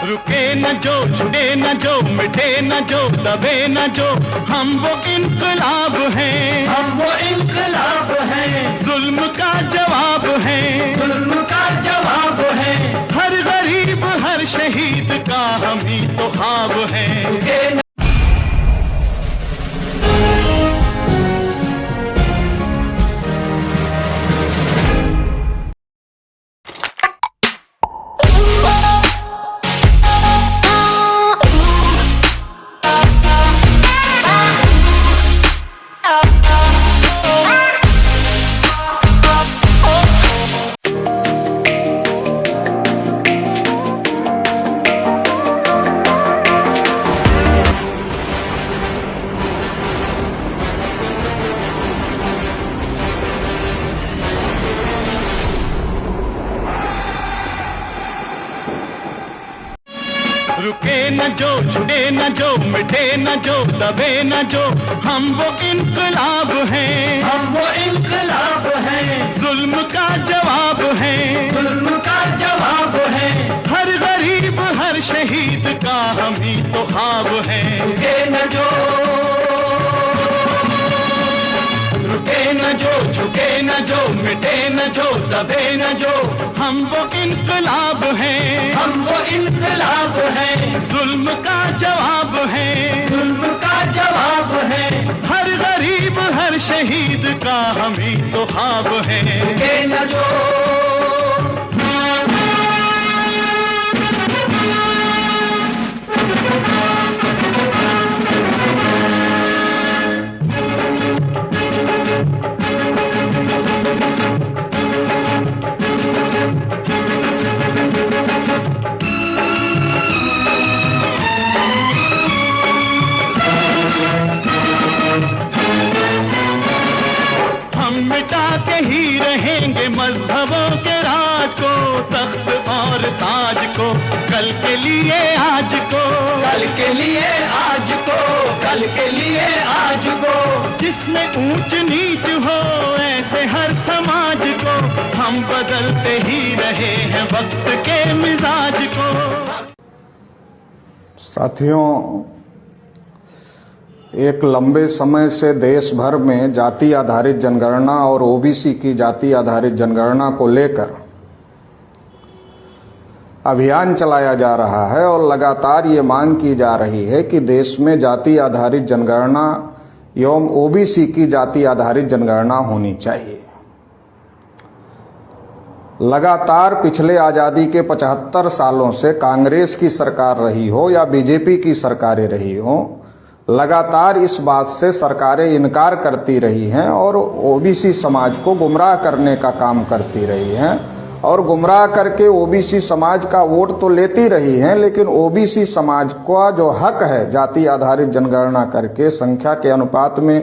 रुके न जो, छुड़े न जो, मिटे न जो, दबे न जो, हम वो इनकलाब हैं, हम वो इनकलाब हैं। जुल्म का जवाब है, जुल्म का जवाब है। हर गरीब हर शहीद का हम ही तो ख्वाब है। रुके न जो, छुड़े न जो, मिटे न जो, दबे न जो, हम वो इनकलाब हैं, हम वो इनकलाब हैं। जुल्म का जवाब है, जुल्म का जवाब है। हर गरीब हर शहीद का हम ही तो ख्वाब है। रुके न जो, रुके न जो, झुके न जो, मिटे न जो, दबे न जो, हम वो इनकलाब हैं, हम वो इनकलाब हैं। जुल्म का जवाब है, जुल्म का जवाब है। हर गरीब हर शहीद का हम ही तो ख्वाब है। रुके न जो, मिटा के ही रहेंगे मजहबों के राज को, तख्त और ताज को, कल के लिए आज को, कल के लिए आज को, कल के लिए आज को। जिसमें ऊंच नीच हो ऐसे हर समाज को, हम बदलते ही रहे हैं वक्त के मिजाज को। साथियों, एक लंबे समय से देश भर में जाति आधारित जनगणना और ओबीसी की जाति आधारित जनगणना को लेकर अभियान चलाया जा रहा है और लगातार ये मांग की जा रही है कि देश में जाति आधारित जनगणना एवं ओबीसी की जाति आधारित जनगणना होनी चाहिए। लगातार पिछले आज़ादी के 75 सालों से कांग्रेस की सरकार रही हो या बीजेपी की सरकारें रही हो, लगातार इस बात से सरकारें इनकार करती रही हैं और ओबीसी समाज को गुमराह करने का काम करती रही हैं और गुमराह करके ओबीसी समाज का वोट तो लेती रही हैं, लेकिन ओबीसी समाज का जो हक है जाति आधारित जनगणना करके संख्या के अनुपात में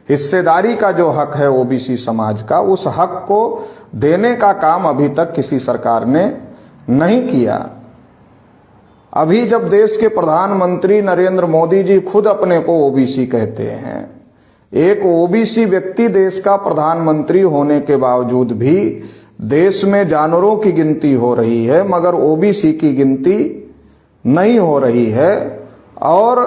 हिस्सेदारी का जो हक है ओबीसी समाज का, उस हक को देने का काम अभी तक किसी सरकार ने नहीं किया। अभी जब देश के प्रधानमंत्री नरेंद्र मोदी जी खुद अपने को ओबीसी कहते हैं, एक ओबीसी व्यक्ति देश का प्रधानमंत्री होने के बावजूद भी देश में जानवरों की गिनती हो रही है मगर ओबीसी की गिनती नहीं हो रही है। और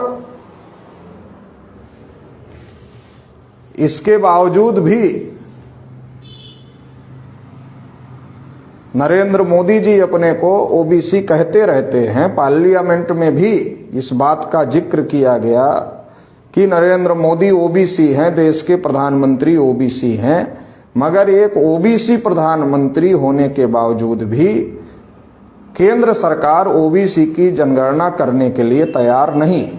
इसके बावजूद भी नरेंद्र मोदी जी अपने को ओबीसी कहते रहते हैं। पार्लियामेंट में भी इस बात का जिक्र किया गया कि नरेंद्र मोदी ओबीसी हैं, देश के प्रधानमंत्री ओबीसी हैं, मगर एक ओबीसी प्रधानमंत्री होने के बावजूद भी केंद्र सरकार ओबीसी की जनगणना करने के लिए तैयार नहीं।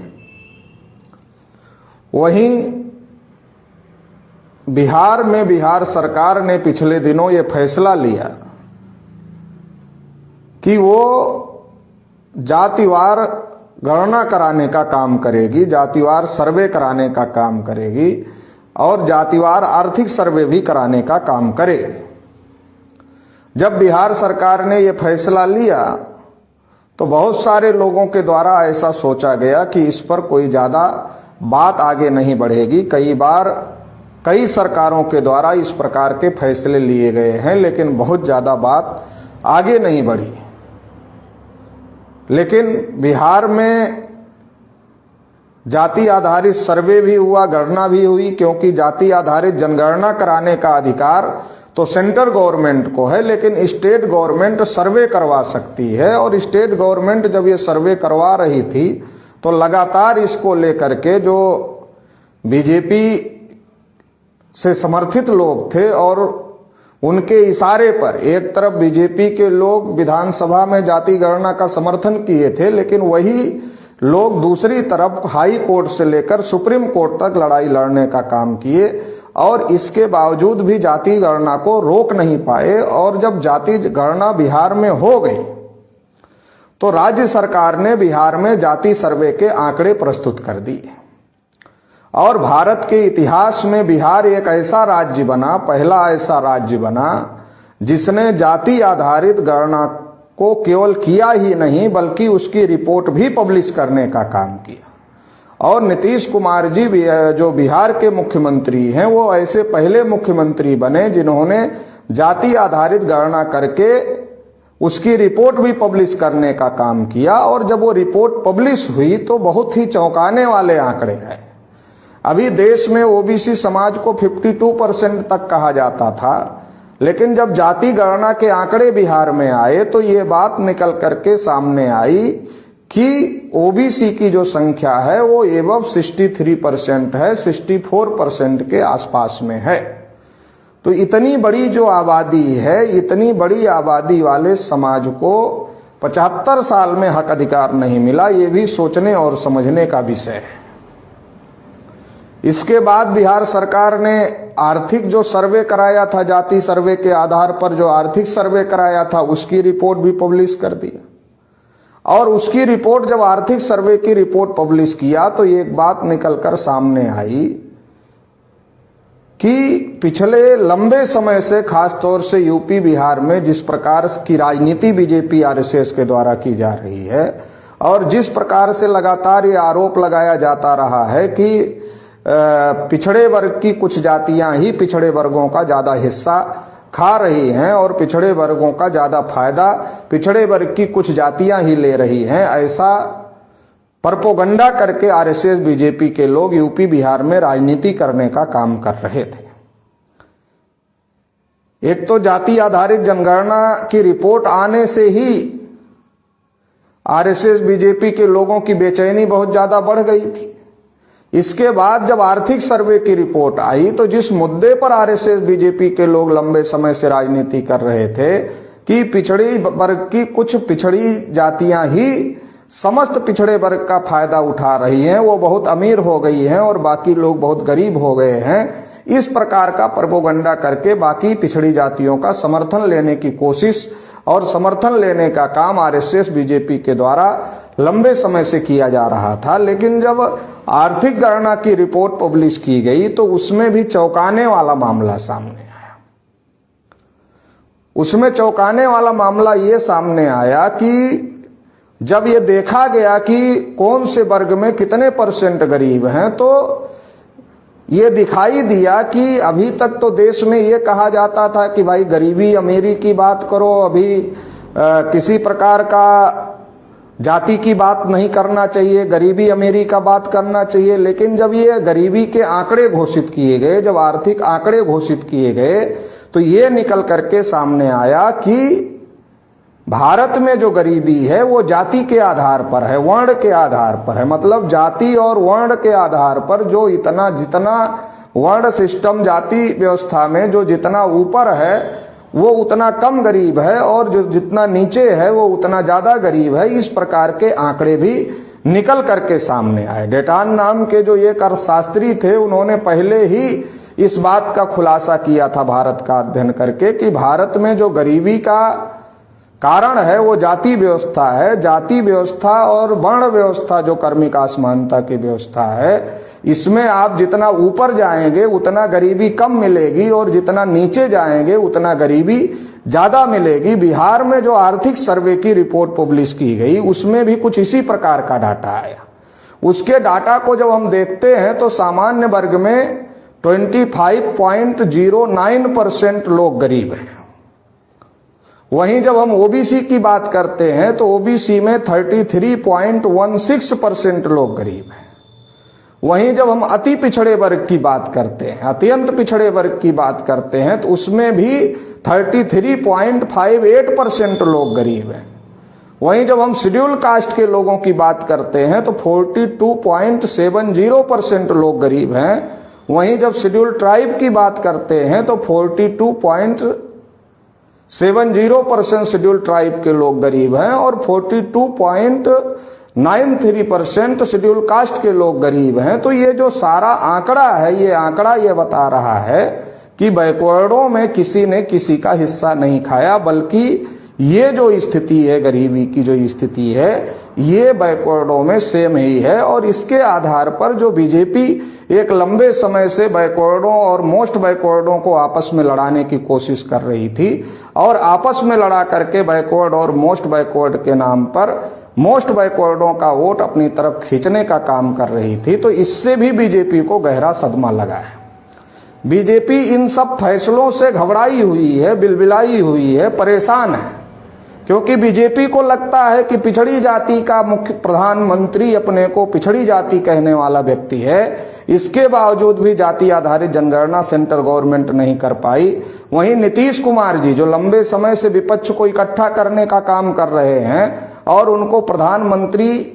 वहीं बिहार में बिहार सरकार ने पिछले दिनों ये फैसला लिया कि वो जातिवार गणना कराने का काम करेगी, जातिवार सर्वे कराने का काम करेगी और जातिवार आर्थिक सर्वे भी कराने का काम करेगी। जब बिहार सरकार ने ये फैसला लिया तो बहुत सारे लोगों के द्वारा ऐसा सोचा गया कि इस पर कोई ज़्यादा बात आगे नहीं बढ़ेगी। कई बार कई सरकारों के द्वारा इस प्रकार के फैसले लिए गए हैं, लेकिन बहुत ज़्यादा बात आगे नहीं बढ़ी। लेकिन बिहार में जाति आधारित सर्वे भी हुआ, गणना भी हुई, क्योंकि जाति आधारित जनगणना कराने का अधिकार तो सेंट्रल गवर्नमेंट को है, लेकिन स्टेट गवर्नमेंट सर्वे करवा सकती है। और स्टेट गवर्नमेंट जब ये सर्वे करवा रही थी तो लगातार इसको लेकर के जो बीजेपी से समर्थित लोग थे और उनके इशारे पर एक तरफ बीजेपी के लोग विधानसभा में जाति गणना का समर्थन किए थे, लेकिन वही लोग दूसरी तरफ हाई कोर्ट से लेकर सुप्रीम कोर्ट तक लड़ाई लड़ने का काम किए और इसके बावजूद भी जाति गणना को रोक नहीं पाए। और जब जाति गणना बिहार में हो गई तो राज्य सरकार ने बिहार में जाति सर्वे के आंकड़े प्रस्तुत कर दिए और भारत के इतिहास में बिहार एक ऐसा राज्य बना, पहला ऐसा राज्य बना जिसने जाति आधारित गणना को केवल किया ही नहीं बल्कि उसकी रिपोर्ट भी पब्लिश करने का काम किया। और नीतीश कुमार जी जो बिहार के मुख्यमंत्री हैं वो ऐसे पहले मुख्यमंत्री बने जिन्होंने जाति आधारित गणना करके उसकी रिपोर्ट भी पब्लिश करने का काम किया। और जब वो रिपोर्ट पब्लिश हुई तो बहुत ही चौंकाने वाले आंकड़े आए। अभी देश में ओबीसी समाज को 52% तक कहा जाता था, लेकिन जब जाति गणना के आंकड़े बिहार में आए तो ये बात निकल करके सामने आई कि ओबीसी की जो संख्या है वो एबव 63% है, 64% के आसपास में है। तो इतनी बड़ी जो आबादी है, इतनी बड़ी आबादी वाले समाज को 75 साल में हक अधिकार नहीं मिला, ये भी सोचने और समझने का विषय है। इसके बाद बिहार सरकार ने आर्थिक जो सर्वे कराया था, जाति सर्वे के आधार पर जो आर्थिक सर्वे कराया था उसकी रिपोर्ट भी पब्लिश कर दिया। और उसकी रिपोर्ट जब आर्थिक सर्वे की रिपोर्ट पब्लिश किया तो एक बात निकलकर सामने आई कि पिछले लंबे समय से खास तौर से यूपी बिहार में जिस प्रकार की राजनीति बीजेपी आरएसएस के द्वारा की जा रही है और जिस प्रकार से लगातार ये आरोप लगाया जाता रहा है कि पिछड़े वर्ग की कुछ जातियां ही पिछड़े वर्गों का ज़्यादा हिस्सा खा रही हैं और पिछड़े वर्गों का ज़्यादा फायदा पिछड़े वर्ग की कुछ जातियां ही ले रही हैं, ऐसा प्रोपेगेंडा करके आरएसएस बीजेपी के लोग यूपी बिहार में राजनीति करने का काम कर रहे थे। एक तो जाति आधारित जनगणना की रिपोर्ट आने से ही आरएसएस बीजेपी के लोगों की बेचैनी बहुत ज़्यादा बढ़ गई थी। इसके बाद जब आर्थिक सर्वे की रिपोर्ट आई तो जिस मुद्दे पर आरएसएस बीजेपी के लोग लंबे समय से राजनीति कर रहे थे कि पिछड़ी वर्ग की कुछ पिछड़ी जातियां ही समस्त पिछड़े वर्ग का फायदा उठा रही हैं, वो बहुत अमीर हो गई हैं और बाकी लोग बहुत गरीब हो गए हैं, इस प्रकार का प्रोपेगेंडा करके बाकी पिछड़ी जातियों का समर्थन लेने की कोशिश और समर्थन लेने का काम आरएसएस बीजेपी के द्वारा लंबे समय से किया जा रहा था। लेकिन जब आर्थिक गणना की रिपोर्ट पब्लिश की गई तो उसमें भी चौंकाने वाला मामला सामने आया। उसमें चौंकाने वाला मामला ये सामने आया कि जब ये देखा गया कि कौन से वर्ग में कितने % गरीब हैं तो ये दिखाई दिया कि अभी तक तो देश में ये कहा जाता था कि भाई गरीबी अमीरी की बात करो, अभी किसी प्रकार का जाति की बात नहीं करना चाहिए, गरीबी अमीरी का बात करना चाहिए। लेकिन जब ये गरीबी के आंकड़े घोषित किए गए, जब आर्थिक आंकड़े घोषित किए गए तो ये निकल करके सामने आया कि भारत में जो गरीबी है वो जाति के आधार पर है, वर्ण के आधार पर है। मतलब जाति और वर्ण के आधार पर जो जितना वर्ण सिस्टम जाति व्यवस्था में जो जितना ऊपर है वो उतना कम गरीब है और जो जितना नीचे है वो उतना ज़्यादा गरीब है। इस प्रकार के आंकड़े भी निकल करके सामने आए। डेटान नाम के जो एक अर्थशास्त्री थे उन्होंने पहले ही इस बात का खुलासा किया था भारत का अध्ययन करके कि भारत में जो गरीबी का कारण है वो जाति व्यवस्था है। जाति व्यवस्था और वर्ण व्यवस्था जो कर्मिक असमानता की व्यवस्था है, इसमें आप जितना ऊपर जाएंगे उतना गरीबी कम मिलेगी और जितना नीचे जाएंगे उतना गरीबी ज़्यादा मिलेगी। बिहार में जो आर्थिक सर्वे की रिपोर्ट पब्लिश की गई उसमें भी कुछ इसी प्रकार का डाटा आया। उसके डाटा को जब हम देखते हैं तो सामान्य वर्ग में 25.09% लोग गरीब हैं वहीं जब हम ओबीसी की बात करते हैं तो ओबीसी में 33.16% लोग गरीब हैं। वहीं जब हम अति पिछड़े वर्ग की बात करते हैं, अत्यंत पिछड़े वर्ग की बात करते हैं, तो उसमें भी 33.58% लोग गरीब हैं। वहीं जब हम शेड्यूल कास्ट के लोगों की बात करते हैं तो 42.70% लोग गरीब हैं। वहीं जब शेड्यूल ट्राइब की बात करते हैं तो 42.70% शेड्यूल ट्राइब के लोग गरीब हैं और 42.93% शेड्यूल कास्ट के लोग गरीब हैं। तो ये जो सारा आंकड़ा है, ये आंकड़ा ये बता रहा है कि बैकवर्डों में किसी ने किसी का हिस्सा नहीं खाया, बल्कि ये जो स्थिति है, गरीबी की जो स्थिति है, ये बैकवर्डों में सेम ही है। और इसके आधार पर जो बीजेपी एक लंबे समय से बैकवर्डों और मोस्ट बैकवर्डों को आपस में लड़ाने की कोशिश कर रही थी और आपस में लड़ा करके बैकवर्ड और मोस्ट बैकवर्ड के नाम पर मोस्ट बैकवर्डों का वोट अपनी तरफ खींचने का काम कर रही थी, तो इससे भी बीजेपी को गहरा सदमा लगा है। बीजेपी इन सब फैसलों से घबराई हुई है, बिलबिलाई हुई है, परेशान है, क्योंकि बीजेपी को लगता है कि पिछड़ी जाति का मुख्य प्रधानमंत्री अपने को पिछड़ी जाति कहने वाला व्यक्ति है, इसके बावजूद भी जाति आधारित जनगणना सेंट्रल गवर्नमेंट नहीं कर पाई। वहीं नीतीश कुमार जी जो लंबे समय से विपक्ष को इकट्ठा करने का काम कर रहे हैं और उनको प्रधानमंत्री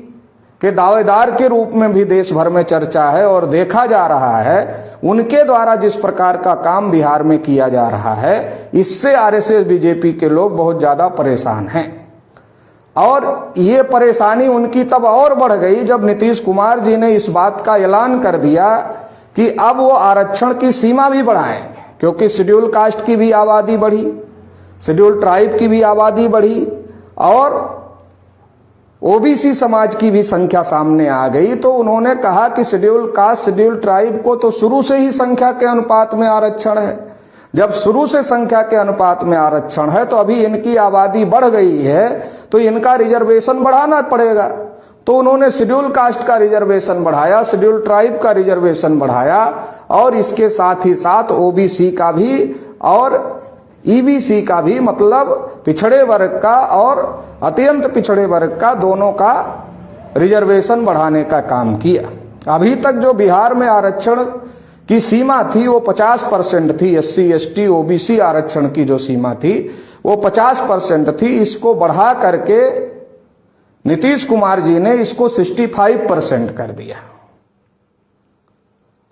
के दावेदार के रूप में भी देश भर में चर्चा है और देखा जा रहा है, उनके द्वारा जिस प्रकार का काम बिहार में किया जा रहा है, इससे आरएसएस बीजेपी के लोग बहुत ज्यादा परेशान हैं। और ये परेशानी उनकी तब और बढ़ गई जब नीतीश कुमार जी ने इस बात का ऐलान कर दिया कि अब वो आरक्षण की सीमा भी बढ़ाएंगे, क्योंकि शेड्यूल कास्ट की भी आबादी बढ़ी, शेड्यूल ट्राइब की भी आबादी बढ़ी और ओबीसी समाज की भी संख्या सामने आ गई। तो उन्होंने कहा कि शेड्यूल कास्ट, शेड्यूल ट्राइब को तो शुरू से ही संख्या के अनुपात में आरक्षण है। जब शुरू से संख्या के अनुपात में आरक्षण है तो अभी इनकी आबादी बढ़ गई है, तो इनका रिजर्वेशन बढ़ाना पड़ेगा। तो उन्होंने शेड्यूल कास्ट का रिजर्वेशन बढ़ाया, शेड्यूल ट्राइब का रिजर्वेशन बढ़ाया और इसके साथ ही साथ ओबीसी का भी और ईबीसी का भी, मतलब पिछड़े वर्ग का और अत्यंत पिछड़े वर्ग का, दोनों का रिजर्वेशन बढ़ाने का काम किया। अभी तक जो बिहार में आरक्षण की सीमा थी वो 50% थी, एससी एसटी ओबीसी आरक्षण की जो सीमा थी वो 50% थी। इसको बढ़ा करके नीतीश कुमार जी ने इसको 65% कर दिया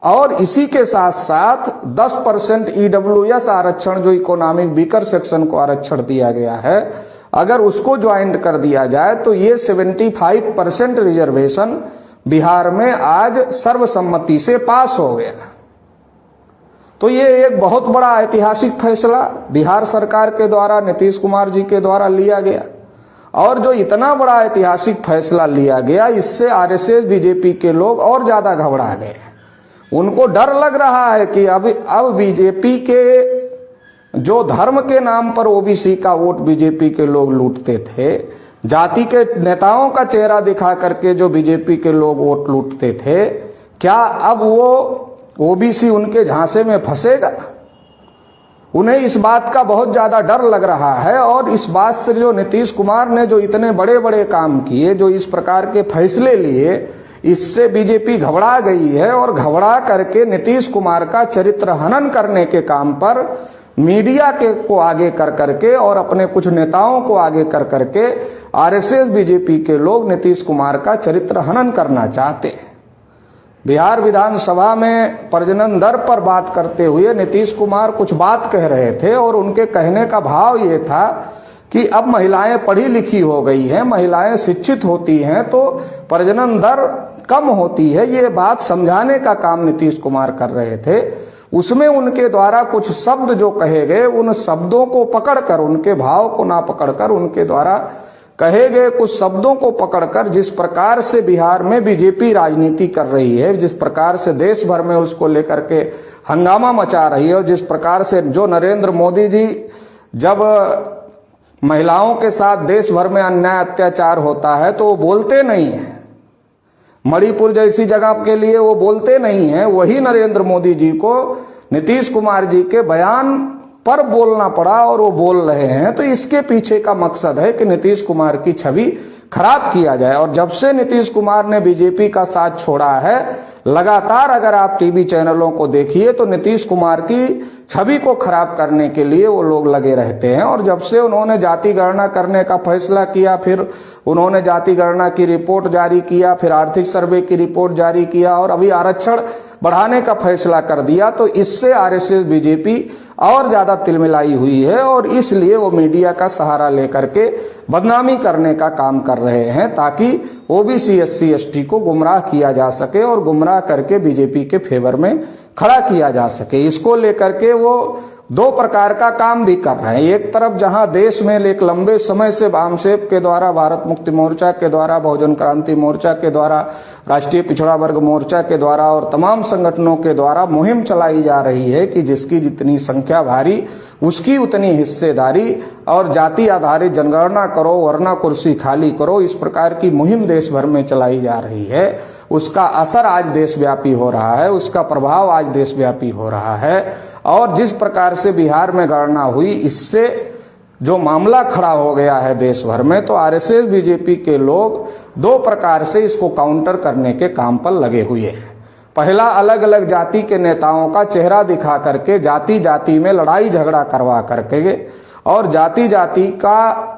और इसी के साथ साथ 10% ईडब्ल्यूएस आरक्षण, जो इकोनॉमिक वीकर सेक्शन को आरक्षण दिया गया है, अगर उसको ज्वाइंट कर दिया जाए तो ये 75% रिजर्वेशन बिहार में आज सर्वसम्मति से पास हो गया। तो ये एक बहुत बड़ा ऐतिहासिक फैसला बिहार सरकार के द्वारा, नीतीश कुमार जी के द्वारा लिया गया। और जो इतना बड़ा ऐतिहासिक फैसला लिया गया, इससे आरएसएस बीजेपी के लोग और ज्यादा घबरा गए। उनको डर लग रहा है कि अब बीजेपी के जो धर्म के नाम पर ओबीसी का वोट बीजेपी के लोग लूटते थे, जाति के नेताओं का चेहरा दिखा करके जो बीजेपी के लोग वोट लूटते थे, क्या अब वो ओबीसी उनके झांसे में फंसेगा? उन्हें इस बात का बहुत ज्यादा डर लग रहा है। और इस बात से जो नीतीश कुमार ने जो इतने बड़े बड़े काम किए, जो इस प्रकार के फैसले लिए, इससे बीजेपी घबरा गई है और घबरा करके नीतीश कुमार का चरित्र हनन करने के काम पर मीडिया के को आगे कर करके और अपने कुछ नेताओं को आगे कर करके आरएसएस बीजेपी के लोग नीतीश कुमार का चरित्र हनन करना चाहते हैं। बिहार विधानसभा में प्रजनन दर पर बात करते हुए नीतीश कुमार कुछ बात कह रहे थे और उनके कहने का भाव ये था कि अब महिलाएं पढ़ी लिखी हो गई हैं, महिलाएं शिक्षित होती हैं तो प्रजनन दर कम होती है। ये बात समझाने का काम नीतीश कुमार कर रहे थे। उसमें उनके द्वारा कुछ शब्द जो कहे गए, उन शब्दों को पकड़कर, उनके भाव को ना पकड़कर, उनके द्वारा कहे गए कुछ शब्दों को पकड़कर, जिस प्रकार से बिहार में बीजेपी राजनीति कर रही है, जिस प्रकार से देश भर में उसको लेकर के हंगामा मचा रही है, और जिस प्रकार से जो नरेंद्र मोदी जी जब महिलाओं के साथ देश भर में अन्याय अत्याचार होता है तो वो बोलते नहीं है, मणिपुर जैसी जगह के लिए वो बोलते नहीं है, वही नरेंद्र मोदी जी को नीतीश कुमार जी के बयान पर बोलना पड़ा और वो बोल रहे हैं, तो इसके पीछे का मकसद है कि नीतीश कुमार की छवि खराब किया जाए। और जब से नीतीश कुमार ने बीजेपी का साथ छोड़ा है, लगातार अगर आप टीवी चैनलों को देखिए तो नीतीश कुमार की छवि को खराब करने के लिए वो लोग लगे रहते हैं। और जब से उन्होंने जाति गणना करने का फैसला किया, फिर उन्होंने जाति गणना की रिपोर्ट जारी किया, फिर आर्थिक सर्वे की रिपोर्ट जारी किया और अभी आरक्षण बढ़ाने का फैसला कर दिया, तो इससे आरएसएस बीजेपी और ज्यादा तिलमिलाई हुई है। और इसलिए वो मीडिया का सहारा लेकर के बदनामी करने का काम कर रहे हैं, ताकि ओबीसी एससी एसटी को गुमराह किया जा सके और गुमराह करके बीजेपी के फेवर में खड़ा किया जा सके। इसको लेकर के वो दो प्रकार का काम भी कर रहे हैं। एक तरफ जहां देश में एक लंबे समय से वामसेप के द्वारा, भारत मुक्ति मोर्चा के द्वारा, बहुजन क्रांति मोर्चा के द्वारा, राष्ट्रीय पिछड़ा वर्ग मोर्चा के द्वारा और तमाम संगठनों के द्वारा मुहिम चलाई जा रही है कि जिसकी जितनी संख्या भारी उसकी उतनी हिस्सेदारी, और जाति आधारित जनगणना करो वरना कुर्सी खाली करो, इस प्रकार की मुहिम देश भर में चलाई जा रही है। उसका असर आज देशव्यापी हो रहा है, उसका प्रभाव आज देशव्यापी हो रहा है। और जिस प्रकार से बिहार में गणना हुई, इससे जो मामला खड़ा हो गया है देश भर में, तो आरएसएस बीजेपी के लोग दो प्रकार से इसको काउंटर करने के काम पर लगे हुए हैं। पहला, अलग अलग जाति के नेताओं का चेहरा दिखा करके जाति जाति में लड़ाई झगड़ा करवा करके और जाति जाति का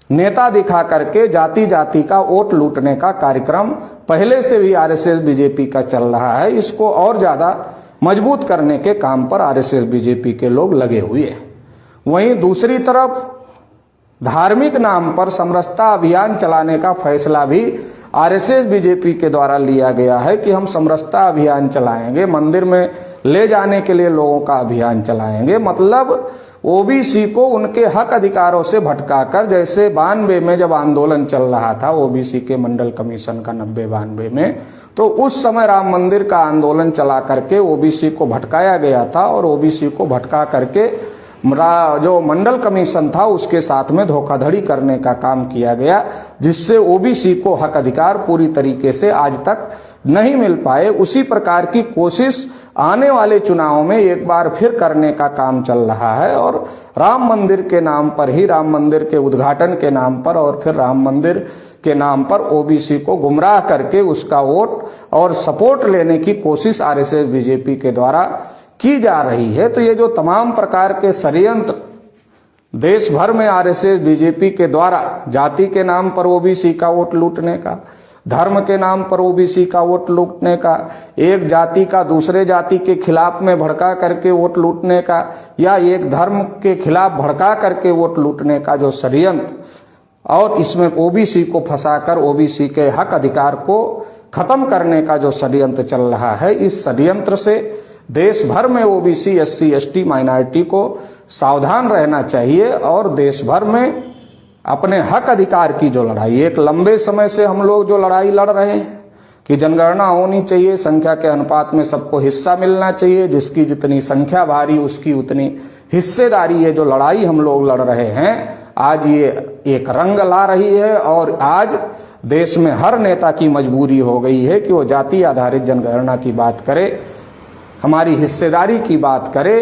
नेता दिखा करके जाति जाति का वोट लूटने का कार्यक्रम पहले से भी आरएसएस बीजेपी का चल रहा है। इसको और ज्यादा मजबूत करने के काम पर आरएसएस बीजेपी के लोग लगे हुए हैं। वहीं दूसरी तरफ धार्मिक नाम पर समरसता अभियान चलाने का फैसला भी आरएसएस बीजेपी के द्वारा लिया गया है कि हम समरसता अभियान चलाएंगे, मंदिर में ले जाने के लिए लोगों का अभियान चलाएंगे। मतलब ओबीसी को उनके हक अधिकारों से भटकाकर, जैसे 92 में जब आंदोलन चल रहा था ओबीसी के मंडल कमीशन का 90-92 में, तो उस समय राम मंदिर का आंदोलन चला करके ओबीसी को भटकाया गया था और ओबीसी को भटका करके जो मंडल कमीशन था उसके साथ में धोखाधड़ी करने का काम किया गया, जिससे ओबीसी को हक अधिकार पूरी तरीके से आज तक नहीं मिल पाए। उसी प्रकार की कोशिश आने वाले चुनाव में एक बार फिर करने का काम चल रहा है। और राम मंदिर के नाम पर ही, राम मंदिर के उद्घाटन के नाम पर और फिर राम मंदिर के नाम पर ओबीसी को गुमराह करके उसका वोट और सपोर्ट लेने की कोशिश आरएसएस बीजेपी के द्वारा की जा रही है। तो ये जो तमाम प्रकार के षड्यंत्र देश भर में आरएसएस बीजेपी के द्वारा जाति के नाम पर ओबीसी का वोट लूटने का, धर्म के नाम पर ओबीसी का वोट लूटने का, एक जाति का दूसरे जाति के खिलाफ में भड़का करके वोट लूटने का, या एक धर्म के खिलाफ भड़का करके वोट लूटने का जो षड्यंत्र, और इसमें ओबीसी को फंसाकर ओबीसी के हक अधिकार को खत्म करने का जो षड्यंत्र चल रहा है, इस षड्यंत्र से देश भर में ओबीसी एससी एसटी माइनॉरिटी को सावधान रहना चाहिए। और देश भर में अपने हक अधिकार की जो लड़ाई, एक लंबे समय से हम लोग जो लड़ाई लड़ रहे हैं कि जनगणना होनी चाहिए, संख्या के अनुपात में सबको हिस्सा मिलना चाहिए, जिसकी जितनी संख्या भारी उसकी उतनी हिस्सेदारी, ये जो लड़ाई हम लोग लड़ रहे हैं, आज ये एक रंग ला रही है। और आज देश में हर नेता की मजबूरी हो गई है कि वो जाति आधारित जनगणना की बात करे, हमारी हिस्सेदारी की बात करे।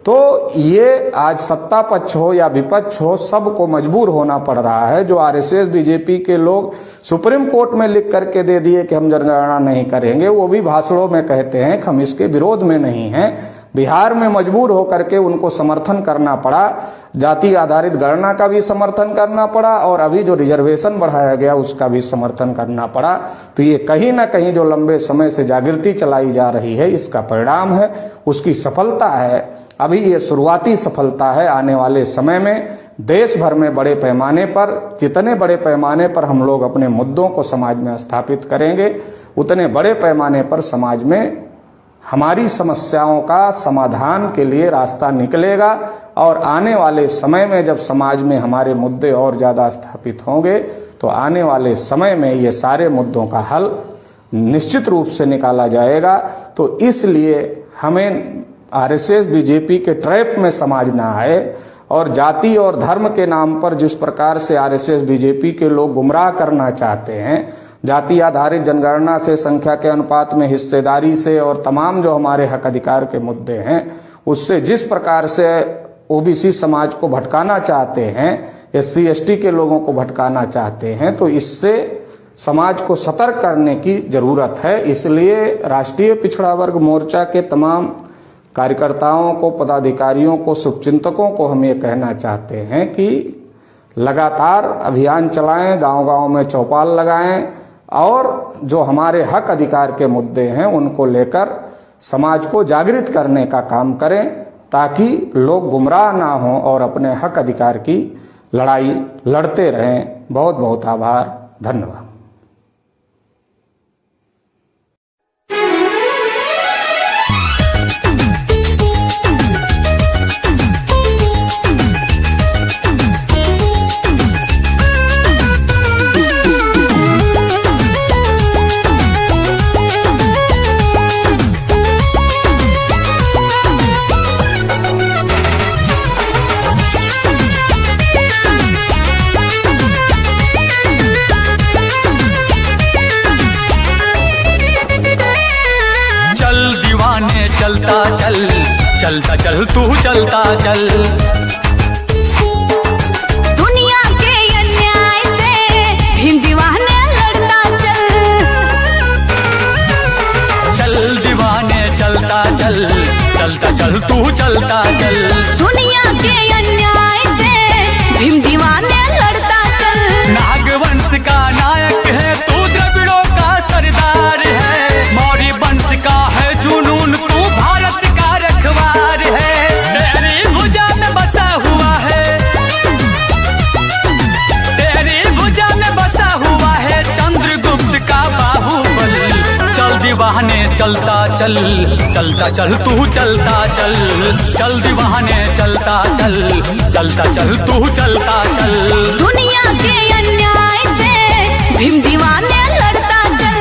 तो ये आज सत्ता पक्ष हो या विपक्ष हो, सबको मजबूर होना पड़ रहा है। जो आरएसएस बीजेपी के लोग सुप्रीम कोर्ट में लिख करके दे दिए कि हम जनगणना नहीं करेंगे, वो भी भाषणों में कहते हैं कि हम इसके विरोध में नहीं हैं। बिहार में मजबूर होकर के उनको समर्थन करना पड़ा, जाति आधारित गणना का भी समर्थन करना पड़ा और अभी जो रिजर्वेशन बढ़ाया गया उसका भी समर्थन करना पड़ा। तो ये कहीं ना कहीं जो लंबे समय से जागृति चलाई जा रही है, इसका परिणाम है, उसकी सफलता है। अभी ये शुरुआती सफलता है। आने वाले समय में देश भर में बड़े पैमाने पर, जितने बड़े पैमाने पर हम लोग अपने मुद्दों को समाज में स्थापित करेंगे, उतने बड़े पैमाने पर समाज में हमारी समस्याओं का समाधान के लिए रास्ता निकलेगा। और आने वाले समय में जब समाज में हमारे मुद्दे और ज़्यादा स्थापित होंगे, तो आने वाले समय में ये सारे मुद्दों का हल निश्चित रूप से निकाला जाएगा। तो इसलिए हमें आरएसएस बीजेपी के ट्रैप में समाज ना आए, और जाति और धर्म के नाम पर जिस प्रकार से आरएसएस बीजेपी के लोग गुमराह करना चाहते हैं, जाति आधारित जनगणना से, संख्या के अनुपात में हिस्सेदारी से और तमाम जो हमारे हक अधिकार के मुद्दे हैं, उससे जिस प्रकार से ओबीसी समाज को भटकाना चाहते हैं, SC ST के लोगों को भटकाना चाहते हैं, तो इससे समाज को सतर्क करने की जरूरत है। इसलिए राष्ट्रीय पिछड़ा वर्ग मोर्चा के तमाम कार्यकर्ताओं को, पदाधिकारियों को, शुभचिंतकों को हम ये कहना चाहते हैं कि लगातार अभियान चलाएं, गांव-गांव में चौपाल लगाएं और जो हमारे हक अधिकार के मुद्दे हैं उनको लेकर समाज को जागृत करने का काम करें, ताकि लोग गुमराह ना हों और अपने हक अधिकार की लड़ाई लड़ते रहें। बहुत बहुत आभार, धन्यवाद। चलता चल, चलता चल तू चलता चल, दुनिया के अन्याय से हिंद दीवाने लड़ता चल, चल दीवाने चलता चल, चलता चल तू चलता चल, दुनिया के अन्याय से हिंद दीवाने लड़ता चल। नागवंश का नायक है तू, द्रविड़ों का सरदार है, मौर्य वंश का है जुनून, तू भारत का रखवार है, तेरी भुजा में बसा हुआ है, तेरी भुजा में बसा हुआ है चंद्रगुप्त का बाहुबल। चल दीवाने चलता चल, चलता चल तू चलता चल, चल दीवाने चलता चल, चलता चल तू चलता चल, दुनिया के अन्याय से भीम दीवाने लड़ता चल।